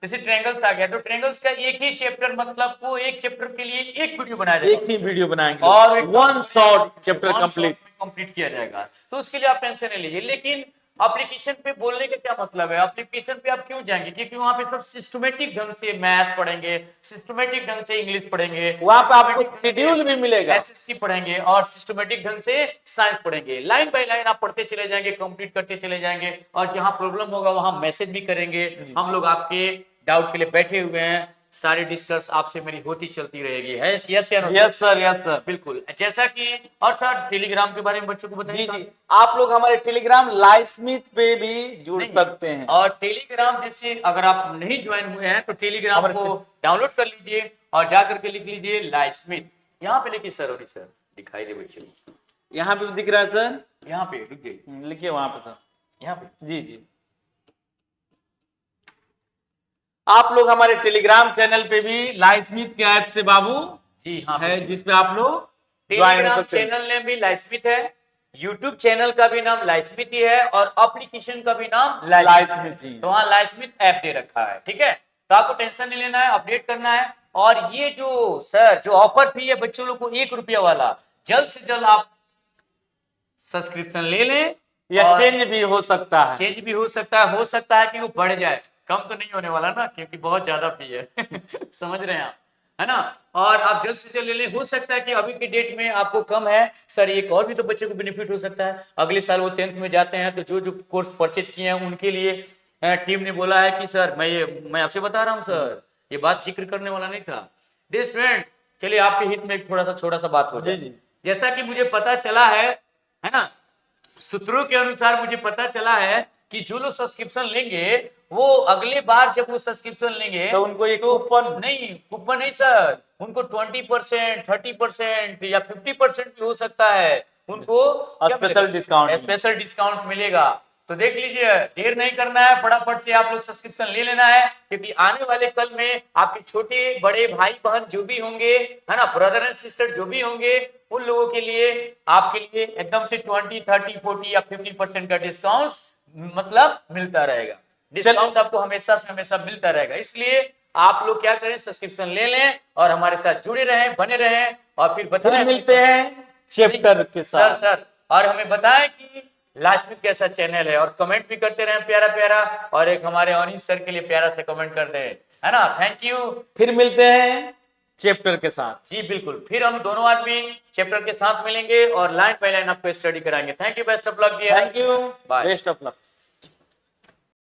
जैसे ट्रायंगल्स आ गया, तो ट्रायंगल्स का एक ही चैप्टर, मतलब वो एक चैप्टर के लिए एक वीडियो बनाया जाएगा, एक ही वीडियो बनाएंगे और one shot chapter complete. Complete किया जाएगा। तो उसके लिए आप टेंशन नहीं लीजिए। लेकिन एप्लीकेशन पे बोलने का क्या मतलब है? एप्लीकेशन पे आप क्यों जाएंगे? क्योंकि वहां पे सब सिस्टमेटिक ढंग से मैथ पढ़ेंगे, सिस्टमेटिक ढंग से इंग्लिश पढ़ेंगे, वहां पे आपको systematic ढंग से शेड्यूल भी मिलेगा। एसएसटी पढ़ेंगे और सिस्टमेटिक ढंग से साइंस पढ़ेंगे। लाइन बाय लाइन आप पढ़ते चले जाएंगे, कंप्लीट करते चले जाएंगे, और जहां प्रॉब्लम होगा वहां मैसेज भी करेंगे। हम लोग आपके डाउट के लिए बैठे हुए हैं, सारी डिस्कस आपसे मेरी होती चलती रहेगी। है यस या no? Yes sir, yes sir, बिल्कुल। जैसा कि, और सर टेलीग्राम के बारे में बच्चों को जी बताइए। जी। आप लोग हमारे टेलीग्राम लाइसमिथ पे भी जुड़ नहीं, सकते हैं। और टेलीग्राम जैसे अगर आप नहीं ज्वाइन हुए हैं तो टेलीग्राम हमारे को डाउनलोड कर लीजिए और जाकर के लिख लीजिए लाइसमिथ। यहाँ पे लिखिए सर, और सर दिखाई दे बच्चों को, यहाँ पे भी दिख रहा है सर, यहाँ पे लिख दे, लिखिए वहां पे सर। यहाँ पे। जी जी। आप लोग हमारे टेलीग्राम चैनल पे भी लाइसमिथ के ऐप से बाबू जी हाँ, है, जिसपे आप लोग ज्वाइन हो टेलीग्राम सकते हैं। चैनल नेम भी लाइसमिथ है, यूट्यूब चैनल का भी नाम लाइसमिथ ही है, और एप्लीकेशन का भी नाम लाइसमिथ ही। तो वहाँ लाइसमिथ ऐप दे रखा है। ठीक है, तो आपको टेंशन नहीं लेना है, अपडेट करना है। और ये जो सर जो ऑफर फी है बच्चों लोग को ₹1 वाला, जल्द से जल्द आप सब्सक्रिप्शन ले लें। या और चेंज भी हो सकता है। चेंज भी हो सकता है कि वो बढ़ जाए, कम तो नहीं होने वाला ना, क्योंकि बहुत ज्यादा फी है। समझ रहे हैं आप, है ना? और आप जल्द से जल्द ले लें। हो सकता है कि अभी की डेट में आपको कम है सर, एक और भी तो बच्चे को बेनिफिट हो सकता है। अगले साल वो 10th में जाते हैं, तो जो जो कोर्स परचेज किए हैं उनके लिए टीम ने बोला है कि सर मैं आपसे बता रहा हूँ सर, ये बात जिक्र करने वाला नहीं था। डियर स्टूडेंट, चलिए आपके हित में एक थोड़ा सा छोटा सा बात हो जाए। जी, जी। जैसा कि मुझे पता चला है ना, सूत्रों के अनुसार मुझे पता चला है कि जो लोग सब्सक्रिप्शन लेंगे वो अगले बार जब वो सब्सक्रिप्शन लेंगे तो उनको एक कूपन, नहीं सर, उनको 20%, 30% या 50% भी हो सकता है। उनको स्पेशल डिस्काउंट मिलेगा। तो देख लीजिए, देर नहीं करना है, फटाफट से आप लोग सब्सक्रिप्शन ले लेना है, क्योंकि आने वाले कल में आपके छोटे बड़े भाई बहन जो भी होंगे, है ना, ब्रदर एंड सिस्टर जो भी होंगे, उन लोगों के लिए, आपके लिए एकदम से 20, 30, 40 या 50% का डिस्काउंट मतलब मिलता रहेगा। डिस्काउंट आपको हमेशा से हमेशा मिलता रहेगा। इसलिए आप लोग क्या करें, सब्सक्रिप्शन ले लें और हमारे साथ जुड़े रहें, बने रहें, और फिर बताएं। मिलते हैं चैप्टर के साथ। सर और हमें बताएं कि लाइसमिथ कैसा चैनल है, और कमेंट भी करते रहें प्यारा प्यारा, और एक हमारे अनिश सर के लिए प्यारा से कमेंट कर दें, है ना? Thank you. फिर मिलते हैं चैप्टर के साथ। जी बिल्कुल, फिर हम दोनों आदमी चैप्टर के साथ मिलेंगे और लाइन बाय लाइन आपको स्टडी कराएंगे। Thank you, best of luck dear. Thank you, bye. Best of luck.